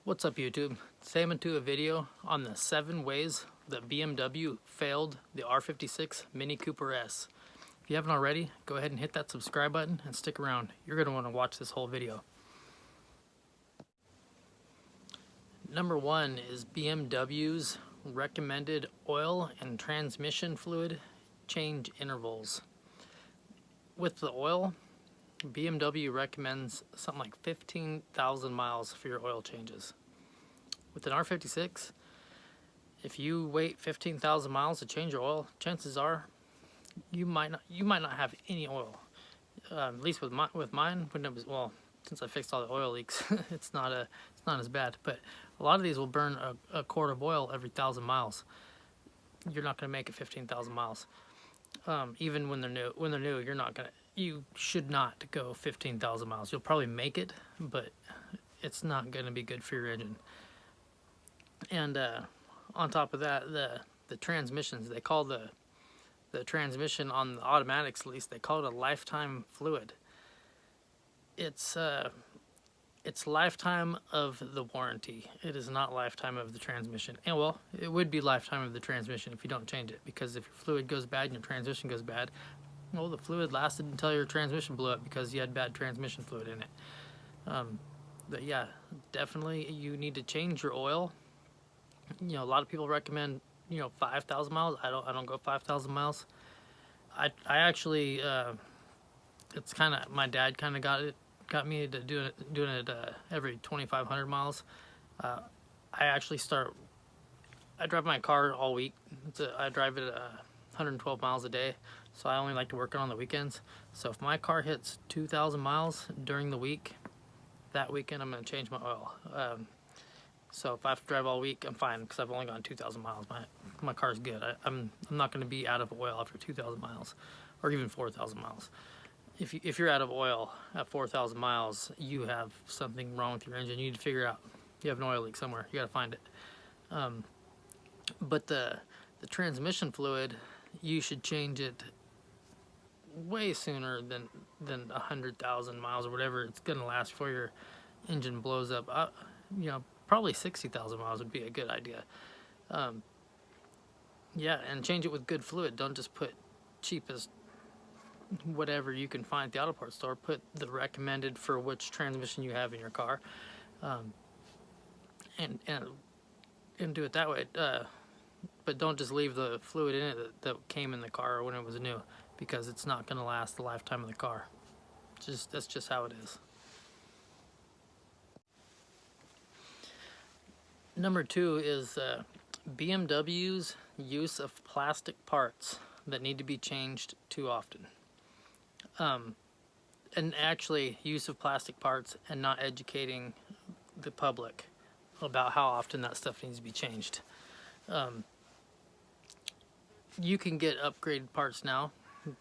What's up YouTube? Today I'm into a video on the 7 ways that BMW failed the R56 MINI Cooper S. If you haven't already, go ahead and hit that subscribe button and stick around. You're going to want to watch this whole video. Number 1 is BMW's recommended oil and transmission fluid change intervals. With the oil, BMW recommends something like 15,000 miles for your oil changes. With an R56, if you wait 15,000 miles to change your oil, chances are you might not have any oil. At least with mine, when it was, well, since I fixed all the oil leaks, it's not as bad. But a lot of these will burn a quart of oil every 1,000 miles. You're not going to make it 15,000 miles. Even when they're new, you should not go 15,000 miles. You'll probably make it, but it's not going to be good for your engine. And on top of that, the transmissions, they call the transmission on the automatics, at least, they call it a lifetime fluid. It's lifetime of the warranty. It is not lifetime of the transmission. And well, it would be lifetime of the transmission if you don't change it, because if your fluid goes bad and your transmission goes bad, well, the fluid lasted until your transmission blew up because you had bad transmission fluid in it. But yeah, definitely you need to change your oil. You know, a lot of people recommend 5,000 miles. I don't go 5,000 miles. I actually it's kind of, my dad kind of got me to doing it every 2,500 miles. I drive my car all week. I drive it 112 miles a day, so I only like to work on the weekends. So if my car hits 2,000 miles during the week, that weekend I'm going to change my oil. So if I have to drive all week, I'm fine because I've only gone 2,000 miles. My car's good. I'm not going to be out of oil after 2,000 miles, or even 4,000 miles. If you're out of oil at 4,000 miles, you have something wrong with your engine. You need to figure out. You have an oil leak somewhere. You got to find it. But the transmission fluid, you should change it way sooner than 100,000 miles or whatever it's going to last before your engine blows up. Probably 60,000 miles would be a good idea. Yeah, and change it with good fluid. Don't just put cheapest whatever you can find at the auto parts store. Put the recommended for which transmission you have in your car, and do it that way. But don't just leave the fluid in it that came in the car when it was new, because it's not going to last the lifetime of the car. That's just how it is. Number 2 is BMW's use of plastic parts that need to be changed too often. And actually, use of plastic parts and not educating the public about how often that stuff needs to be changed. You can get upgraded parts now.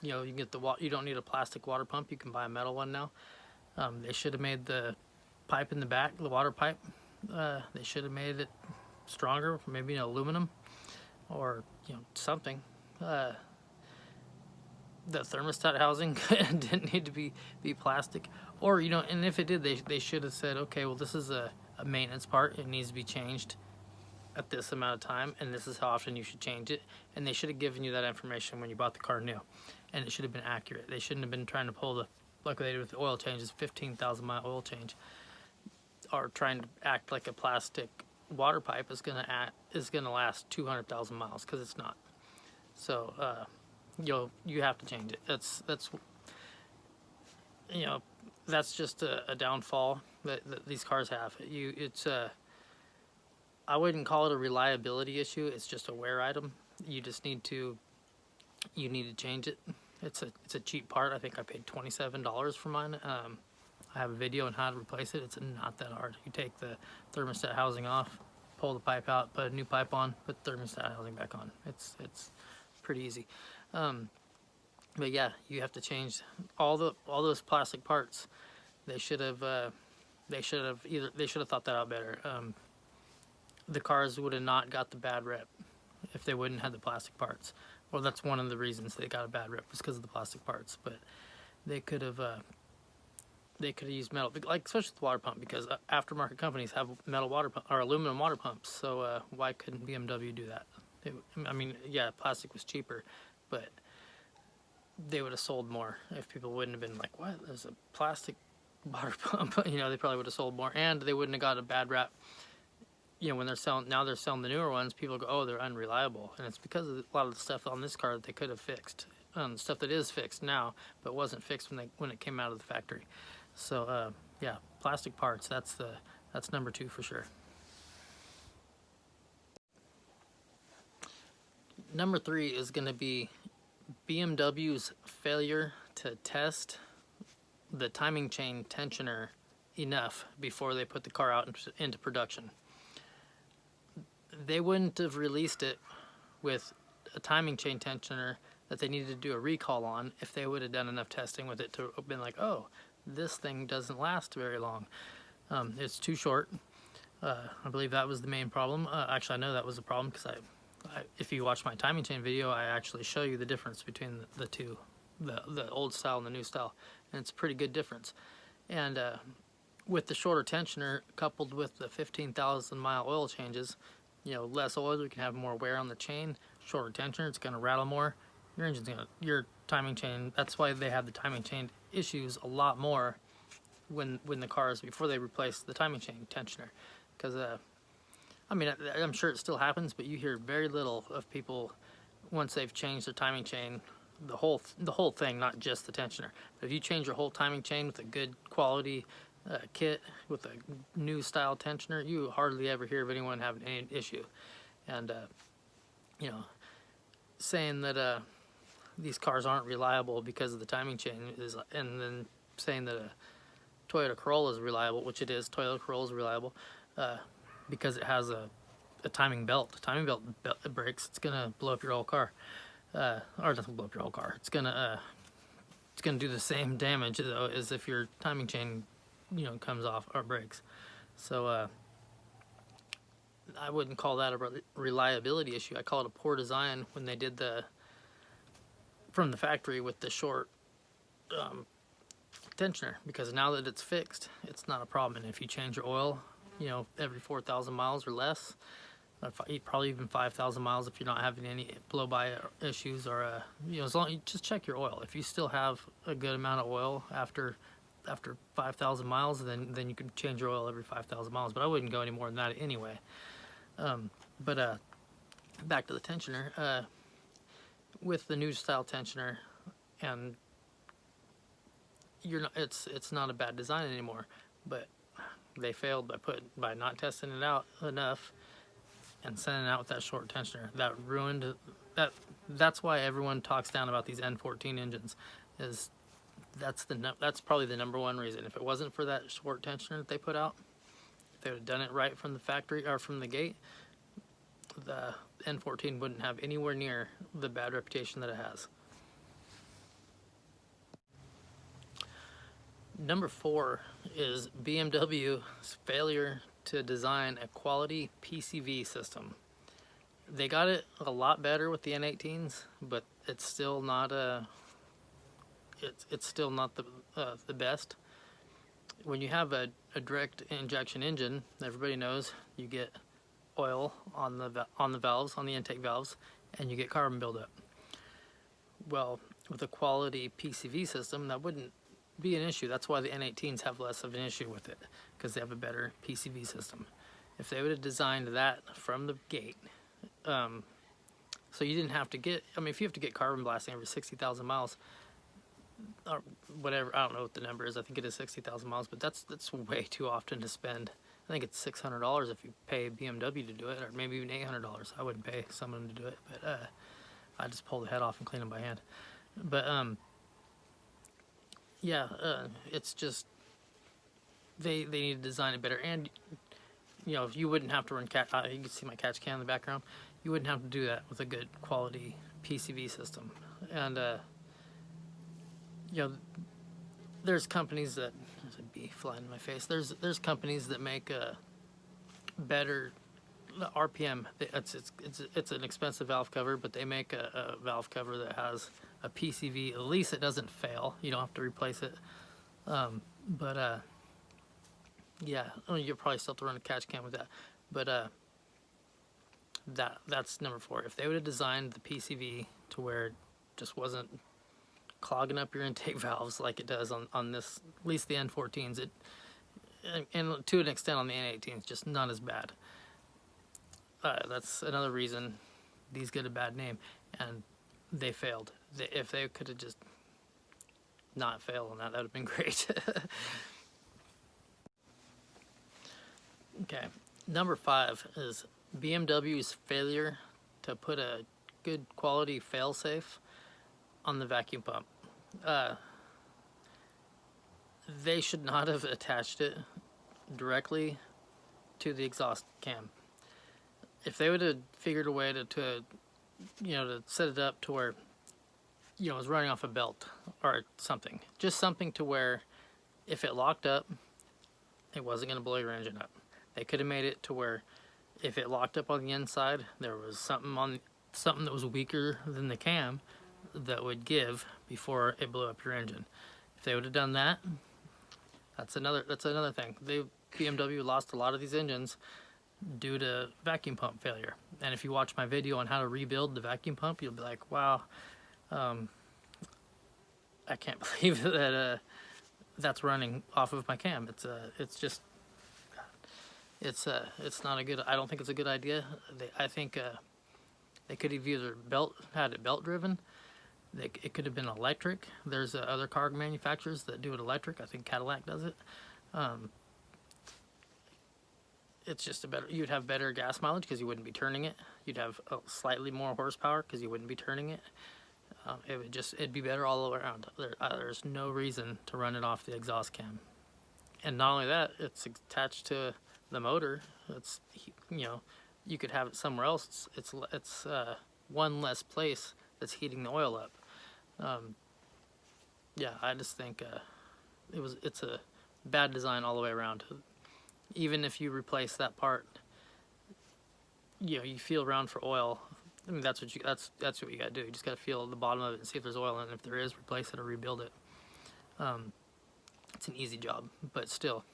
You can get you don't need a plastic water pump. You can buy a metal one now. They should have made the pipe in the back, the water pipe. They should have made it stronger, maybe aluminum or something. The thermostat housing didn't need to be plastic, or and if it did, they should have said, okay, well, this is a maintenance part, it needs to be changed at this amount of time, and this is how often you should change it. And they should have given you that information when you bought the car new, and it should have been accurate. They shouldn't have been trying to pull like they did with the oil changes, 15,000 mile oil change, or trying to act like a plastic water pipe is gonna last 200,000 miles, because it's not. So you have to change it. That's just a downfall that these cars have. I wouldn't call it a reliability issue. It's just a wear item. You need to change it. It's a cheap part. I think I paid $27 for mine. I have a video on how to replace it. It's not that hard. You take the thermostat housing off, pull the pipe out, put a new pipe on, put the thermostat housing back on. It's pretty easy. But yeah, you have to change all those plastic parts. They should have thought that out better. The cars would have not got the bad rep if they wouldn't have the plastic parts. Well, that's one of the reasons they got a bad rep, was because of the plastic parts. But they could have they could have used metal, like especially with the water pump, because aftermarket companies have metal water pump or aluminum water pumps. So why couldn't BMW do that? I mean, yeah, plastic was cheaper, but they would have sold more if people wouldn't have been like, what? There's a plastic water pump. You know, they probably would have sold more, and they wouldn't have got a bad rap. You know, when they're selling the newer ones, people go, oh, they're unreliable, and it's because of a lot of the stuff on this car that they could have fixed. Stuff that is fixed now, but wasn't fixed when it came out of the factory. So yeah, plastic parts. That's number 2 for sure. Number 3 is going to be BMW's failure to test the timing chain tensioner enough before they put the car out into production. They wouldn't have released it with a timing chain tensioner that they needed to do a recall on if they would have done enough testing with it to have been like, oh, this thing doesn't last very long. It's too short. I believe that was the main problem. Actually, I know that was the problem because if you watch my timing chain video, I actually show you the difference between the two, the old style and the new style, and it's a pretty good difference. And with the shorter tensioner coupled with the 15,000 mile oil changes, you know, less oil, you can have more wear on the chain. Shorter tensioner, it's going to rattle more. Your timing chain, that's why they have the timing chain issues a lot more when the cars, before they replace the timing chain tensioner. Because, I mean, I'm sure it still happens, but you hear very little of people, once they've changed their timing chain, the whole thing, not just the tensioner. But if you change your whole timing chain with a good quality kit with a new style tensioner, you hardly ever hear of anyone having any issue. And you know, saying that these cars aren't reliable because of the timing chain is, and then saying that a Toyota Corolla is reliable, which it is. Toyota Corolla is reliable because it has a timing belt. The timing belt breaks, it's gonna blow up your whole car, or it doesn't blow up your whole car. It's gonna do the same damage though as if your timing chain, you know, comes off or breaks. So I wouldn't call that a reliability issue. I call it a poor design when they did from the factory with the short tensioner, because now that it's fixed, it's not a problem. And if you change your oil, you know, every 4,000 miles or less, probably even 5,000 miles if you're not having any blow-by issues, or you know, as long you just check your oil. If you still have a good amount of oil after 5,000 miles, then you can change your oil every 5,000 miles. But I wouldn't go any more than that anyway. But back to the tensioner. With the new style tensioner, and it's not a bad design anymore. But they failed by not testing it out enough and sending it out with that short tensioner. That ruined that. That's why everyone talks down about these N14 engines. That's probably the number one reason. If it wasn't for that short tensioner that they put out, if they would have done it right from the factory or from the gate, the N14 wouldn't have anywhere near the bad reputation that it has. Number 4 is BMW's failure to design a quality PCV system. They got it a lot better with the N18s, but it's still not it's still not the best. When you have a direct injection engine, everybody knows you get oil on the valves, on the intake valves, and you get carbon buildup. Well, with a quality PCV system, that wouldn't be an issue. That's why the N18s have less of an issue with it, because they have a better PCV system. If they would have designed that from the gate, so you didn't have to get, I mean, if you have to get carbon blasting every 60,000 miles, or whatever, I don't know what the number is, I think it is 60,000 miles, but that's way too often to spend. I think it's $600 if you pay BMW to do it, or maybe even $800. I wouldn't pay someone to do it, but I just pull the head off and clean them by hand. But yeah, it's just they need to design it better. And you know, you wouldn't have to run you can see my catch can in the background. You wouldn't have to do that with a good quality PCV system. And you know, there's companies that, there's a bee flying in my face. There's companies that make a better RPM. It's an expensive valve cover, but they make a valve cover that has a PCV. At least it doesn't fail. You don't have to replace it. But yeah, I mean, you'll probably still have to run a catch can with that. But that's number 4. If they would have designed the PCV to where it just wasn't clogging up your intake valves like it does on this, at least the N14s, and to an extent on the N18s, just not as bad. That's another reason these get a bad name, and they failed. If they could have just not failed on that, that would have been great. Okay, number 5 is BMW's failure to put a good quality failsafe on the vacuum pump. They should not have attached it directly to the exhaust cam. If they would have figured a way to set it up to where, it was running off a belt or something, just something to where if it locked up, it wasn't going to blow your engine up. They could have made it to where if it locked up on the inside, there was something that was weaker than the cam that would give before it blew up your engine. If they would have done that, that's another thing. BMW lost a lot of these engines due to vacuum pump failure. And if you watch my video on how to rebuild the vacuum pump, you'll be like, wow, I can't believe that that's running off of my cam. It's not a good. I don't think it's a good idea. I think they could have either had it belt driven. It could have been electric. There's other car manufacturers that do it electric. I think Cadillac does it. It's just you'd have better gas mileage because you wouldn't be turning it. You'd have slightly more horsepower because you wouldn't be turning it. It'd be better all the way around. There's no reason to run it off the exhaust cam. And not only that, it's attached to the motor. It's, you could have it somewhere else. It's one less place that's heating the oil up. Yeah, I just think it's a bad design all the way around. Even if you replace that part, you feel around for oil. I mean, that's what you gotta do. You just gotta feel the bottom of it and see if there's oil, and if there is, replace it or rebuild it. It's an easy job, but still,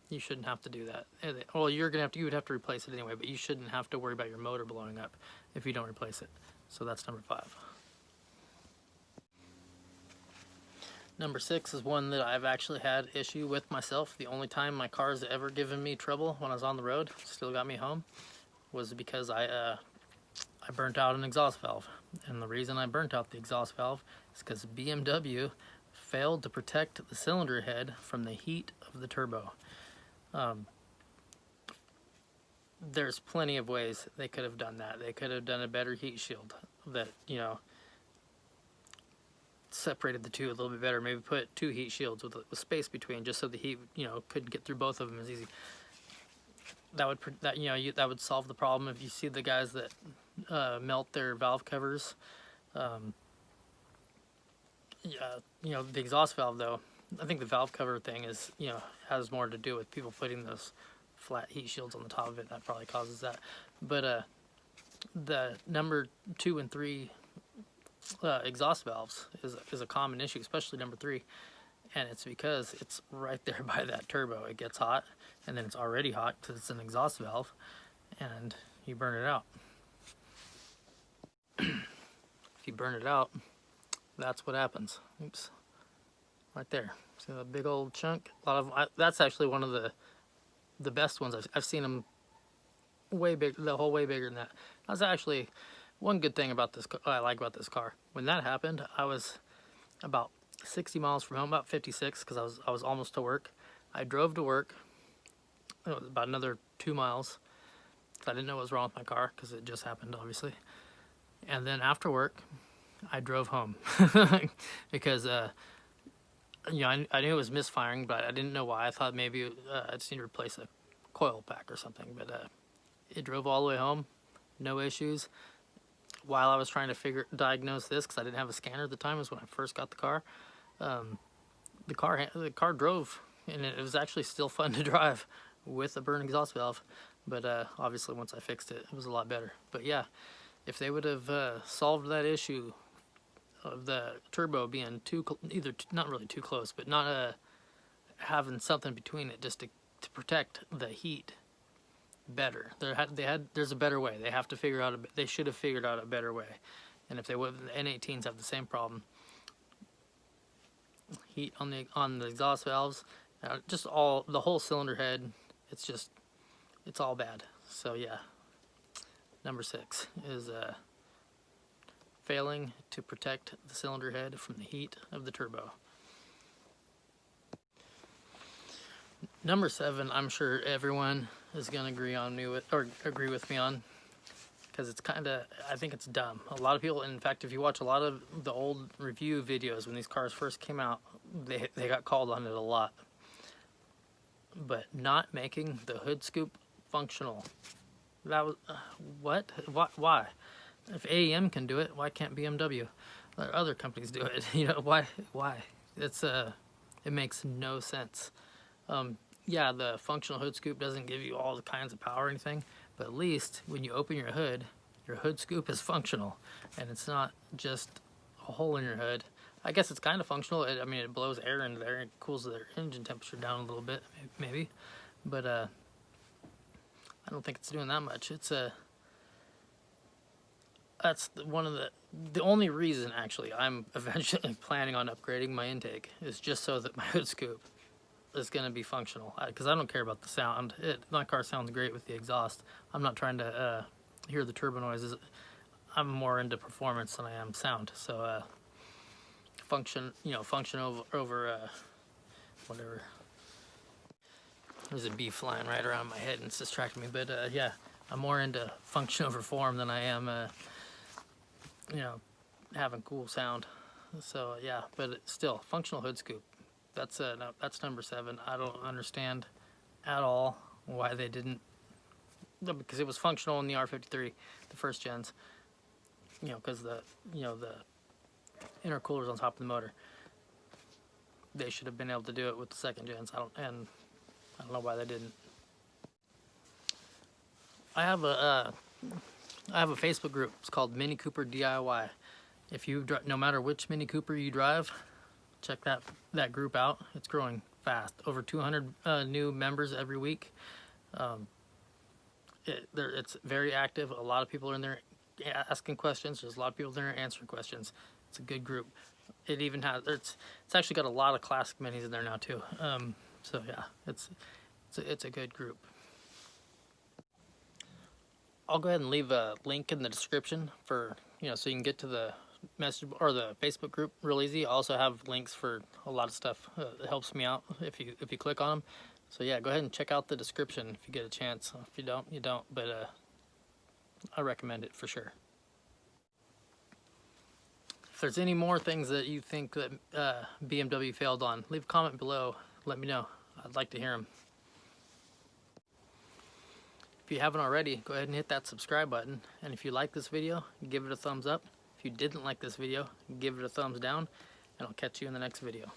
you shouldn't have to do that. Well, you would have to replace it anyway, but you shouldn't have to worry about your motor blowing up if you don't replace it. So that's number 5. Number 6 is one that I've actually had issue with myself. The only time my car's ever given me trouble when I was on the road, still got me home, was because I burnt out an exhaust valve. And the reason I burnt out the exhaust valve is because BMW failed to protect the cylinder head from the heat of the turbo. There's plenty of ways they could have done that. They could have done a better heat shield that, separated the two a little bit better. Maybe put 2 heat shields with space between, just so the heat, couldn't get through both of them as easy. That would solve the problem. If you see the guys that melt their valve covers, the exhaust valve though, I think the valve cover thing is, has more to do with people putting those flat heat shields on the top of it. That probably causes that. But the number 2 and 3 exhaust valves is a common issue, especially number 3, and it's because it's right there by that turbo. It gets hot, and then it's already hot because it's an exhaust valve, and you burn it out. If you burn it out, that's what happens. Oops, right there. See a big old chunk. That's actually one of the best ones. I've seen them way big, way bigger than that. That's actually one good thing about this. I like about this car. When that happened, I was about 60 miles from home, about 56, because I was almost to work. I drove to work. It was about another 2 miles. I didn't know what was wrong with my car because it just happened, obviously. And then after work, I drove home because I knew it was misfiring, but I didn't know why. I thought maybe I just need to replace a coil pack or something. But it drove all the way home, no issues. While I was trying to diagnose this, because I didn't have a scanner at the time, was when I first got the car. The car drove, and it was actually still fun to drive with a burn exhaust valve. But obviously, once I fixed it, it was a lot better. But yeah, if they would have solved that issue of the turbo being not really too close, but not having something between it just to protect the heat better. There's a better way. They have to figure out they should have figured out a better way. And if they would, the N18s have the same problem. Heat on the exhaust valves, just the whole cylinder head. It's all bad. So yeah, number 6 is failing to protect the cylinder head from the heat of the turbo. Number 7, I'm sure everyone is gonna agree with me on, because it's I think it's dumb. A lot of people, in fact, if you watch a lot of the old review videos when these cars first came out, they got called on it a lot. But not making the hood scoop functional. That was what? Why? If AEM can do it, why can't BMW? Other companies do it. You know why? Why? It makes no sense. Yeah, the functional hood scoop doesn't give you all the kinds of power or anything, but at least when you open your hood scoop is functional, and it's not just a hole in your hood. I guess it's kind of functional. I mean, it blows air into there, it cools their engine temperature down a little bit, maybe, but I don't think it's doing that much. That's one of the only reason actually I'm eventually planning on upgrading my intake, is just so that my hood scoop is going to be functional, because I don't care about the sound. My car sounds great with the exhaust. I'm not trying to hear the turbo noises. I'm more into performance than I am sound. So function over whatever. There's a bee flying right around my head and it's distracting me. But yeah, I'm more into function over form than I am having cool sound. So yeah, but still, functional hood scoop. That's number 7. I don't understand at all why they didn't, because it was functional in the R53, the first gens. Because the intercoolers on top of the motor. They should have been able to do it with the second gens. I don't know why they didn't. I have a Facebook group. It's called Mini Cooper DIY. If no matter which Mini Cooper you drive, check that group out. It's growing fast. Over 200 new members every week. It's very active. A lot of people are in there asking questions. There's a lot of people in there answering questions. It's a good group. It even has it's actually got a lot of classic minis in there now too. So yeah, it's a good group. I'll go ahead and leave a link in the description for so you can get to the message or the Facebook group real easy. I also have links for a lot of stuff that helps me out if you click on them. So yeah, go ahead and check out the description if you get a chance. If you don't, you don't. But I recommend it for sure. If there's any more things that you think that BMW failed on, leave a comment below. Let me know. I'd like to hear them. If you haven't already, go ahead and hit that subscribe button. And if you like this video, give it a thumbs up. If you didn't like this video, give it a thumbs down. And I'll catch you in the next video.